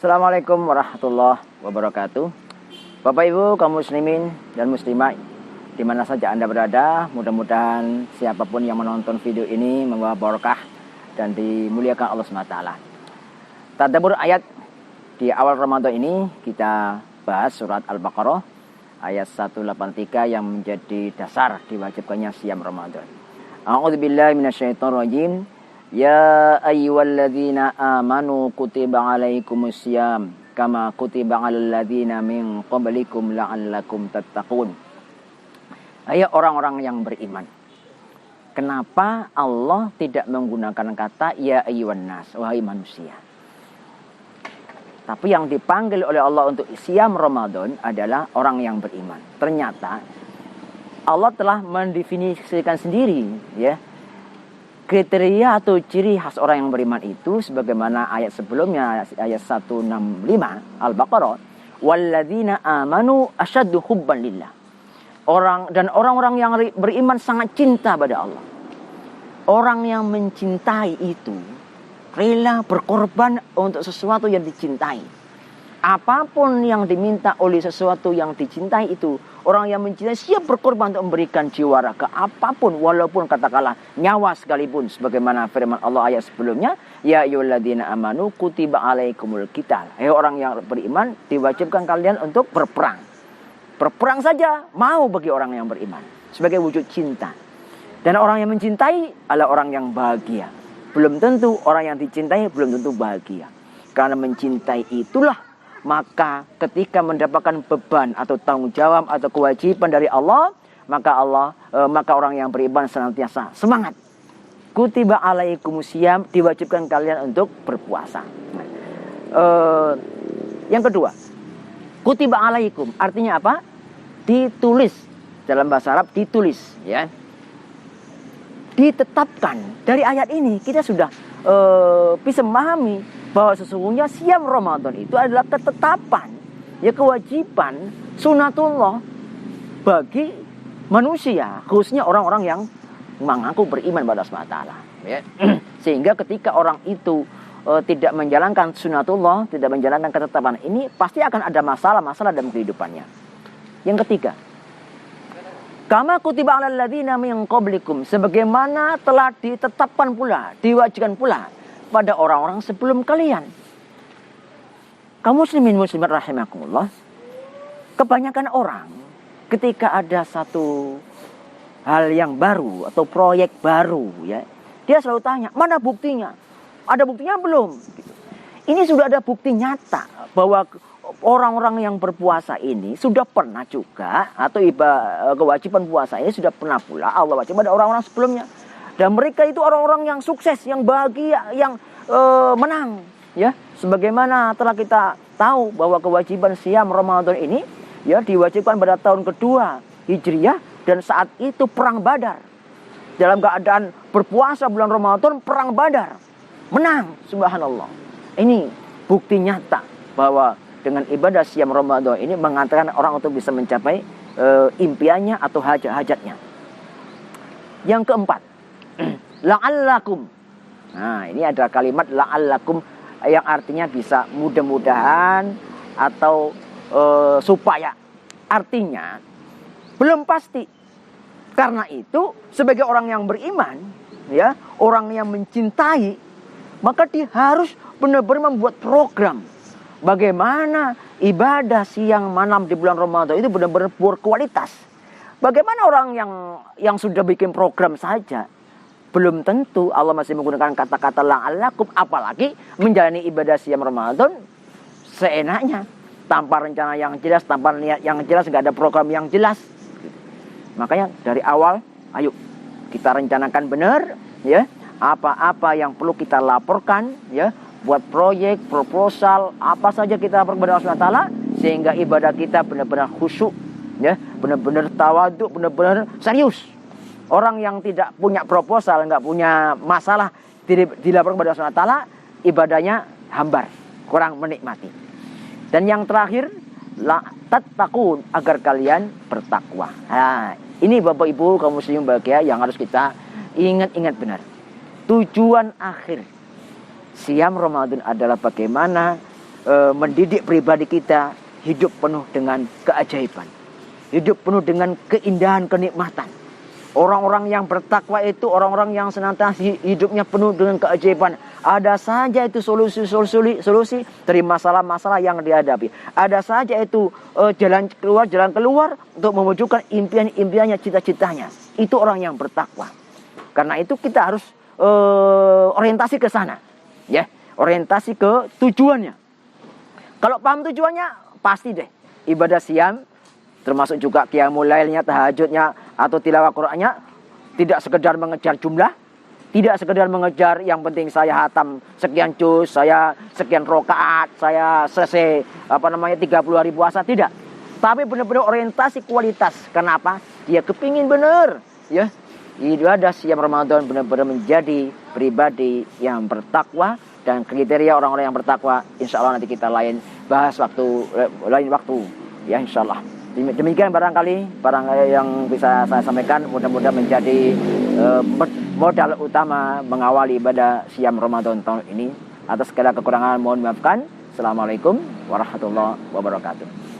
Assalamualaikum warahmatullahi wabarakatuh. Bapak Ibu kaum muslimin dan muslimat di mana saja Anda berada, mudah-mudahan siapapun yang menonton video ini membawa barokah dan dimuliakan Allah SWT. Tadabbur ayat di awal Ramadan ini kita bahas surat Al-Baqarah ayat 183 yang menjadi dasar diwajibkannya siam Ramadan. A'udzubillahi minasyaitonirrajim. Ya ayyuhalladzina amanu kutiba alaikumusiyam kama kutiba alal ladzina min qablikum la'allakum tattaqun. Hai orang-orang yang beriman. Kenapa Allah tidak menggunakan kata ya ayyuhan nas, wahai manusia? Tapi yang dipanggil oleh Allah untuk siam Ramadan adalah orang yang beriman. Ternyata Allah telah mendefinisikan sendiri ya kriteria atau ciri khas orang yang beriman itu sebagaimana ayat sebelumnya, ayat 165 Al-Baqarah, walladzina amanu asyaddu hubban lillah. Orang-orang yang beriman sangat cinta pada Allah. Orang yang mencintai itu rela berkorban untuk sesuatu yang dicintai. Apapun yang diminta oleh sesuatu yang dicintai itu, orang yang mencintai siap berkorban untuk memberikan jiwa raga apapun, walaupun katakanlah nyawa sekalipun, sebagaimana firman Allah ayat sebelumnya, ya ayyuhalladzina amanu kutiba alaikumul qital. Orang yang beriman diwajibkan kalian untuk berperang. Berperang saja mau bagi orang yang beriman sebagai wujud cinta. Dan orang yang mencintai adalah orang yang bahagia. Belum tentu orang yang dicintai belum tentu bahagia. Karena mencintai itulah maka ketika mendapatkan beban atau tanggung jawab atau kewajiban dari Allah, maka orang yang beriman senantiasa semangat. Kutiba alaikumusiyam, diwajibkan kalian untuk berpuasa. Yang kedua, kutiba alaikum artinya apa? Ditulis. Dalam bahasa Arab ditulis, ya. Ditetapkan. Dari ayat ini kita sudah bisa memahami bahwa sesungguhnya siam Ramadan itu adalah ketetapan, ya kewajiban, sunatullah bagi manusia, khususnya orang-orang yang mengaku beriman pada Allah. Ya. Sehingga ketika orang itu tidak menjalankan sunatullah, tidak menjalankan ketetapan ini, pasti akan ada masalah-masalah dalam kehidupannya. Yang ketiga, kama kutiba alal ladzina min qablikum, sebagaimana telah ditetapkan pula, diwajibkan pula pada orang-orang sebelum kalian. Kaum muslimin muslimat rahimakumullah, kebanyakan orang ketika ada satu hal yang baru atau proyek baru, ya, dia selalu tanya, mana buktinya? Ada buktinya belum? Gitu. Ini sudah ada bukti nyata bahwa orang-orang yang berpuasa ini sudah pernah juga, atau kewajiban puasa ini sudah pernah pula Allah wajibkan pada orang-orang sebelumnya. Dan mereka itu orang-orang yang sukses, yang bahagia, yang menang. Ya, sebagaimana telah kita tahu bahwa kewajiban siam Ramadan ini ya diwajibkan pada tahun kedua Hijriah, dan saat itu perang Badar. Dalam keadaan berpuasa bulan Ramadan, perang Badar, menang. Subhanallah. Ini bukti nyata bahwa dengan ibadah siam Ramadan ini mengantarkan orang untuk bisa mencapai impiannya atau hajat-hajatnya. Yang keempat, la'allakum. Nah, ini ada kalimat la'allakum yang artinya bisa mudah-mudahan atau supaya. Artinya belum pasti. Karena itu sebagai orang yang beriman, ya, orang yang mencintai, maka dia harus benar-benar membuat program bagaimana ibadah siang malam di bulan Ramadan itu benar-benar berkualitas. Bagaimana orang yang sudah bikin program saja, belum tentu Allah masih menggunakan kata-kata la'allakum, apalagi menjalani ibadah siam Ramadan seenaknya, tanpa rencana yang jelas, tanpa niat yang jelas, nggak ada program yang jelas. Makanya dari awal, ayo kita rencanakan benar, ya, apa-apa yang perlu kita laporkan, ya, buat proyek, proposal, apa saja kita laporkan kepada Allah SWT, sehingga ibadah kita benar-benar khusyuk, ya, benar-benar tawaduk, benar-benar serius. Orang yang tidak punya proposal, nggak punya masalah, dilaporkan kepada Allah SWT, ibadahnya hambar, kurang menikmati. Dan yang terakhir, la tattaqun, agar kalian bertakwa. Nah, ini Bapak Ibu kaum muslimin bahagia yang harus kita ingat-ingat benar. Tujuan akhir siam Ramadan adalah bagaimana mendidik pribadi kita hidup penuh dengan keajaiban, hidup penuh dengan keindahan, kenikmatan. Orang-orang yang bertakwa itu orang-orang yang senantiasa hidupnya penuh dengan keajaiban. Ada saja itu solusi dari masalah-masalah yang dihadapi. Ada saja itu jalan keluar untuk mewujudkan impian-impiannya, cita-citanya. Itu orang yang bertakwa. Karena itu kita harus orientasi ke sana, ya, orientasi ke tujuannya. Kalau paham tujuannya, pasti deh ibadah siam, termasuk juga qiyamul lailnya, tahajudnya, atau tilawah Qur'annya, tidak sekedar mengejar jumlah, tidak sekedar mengejar yang penting saya hatam sekian juz, saya sekian rokaat, saya selesai 30 hari puasa, tidak. Tapi benar-benar orientasi kualitas. Kenapa? Dia kepingin benar, ya, ibadah siam Ramadan benar-benar menjadi pribadi yang bertakwa. Dan kriteria orang-orang yang bertakwa, insya Allah nanti kita lain waktu, ya, insya Allah. Demikian barangkali yang bisa saya sampaikan, mudah-mudahan menjadi modal utama mengawali ibadah siam Ramadan tahun ini. Atas segala kekurangan mohon maafkan. Assalamualaikum warahmatullahi wabarakatuh.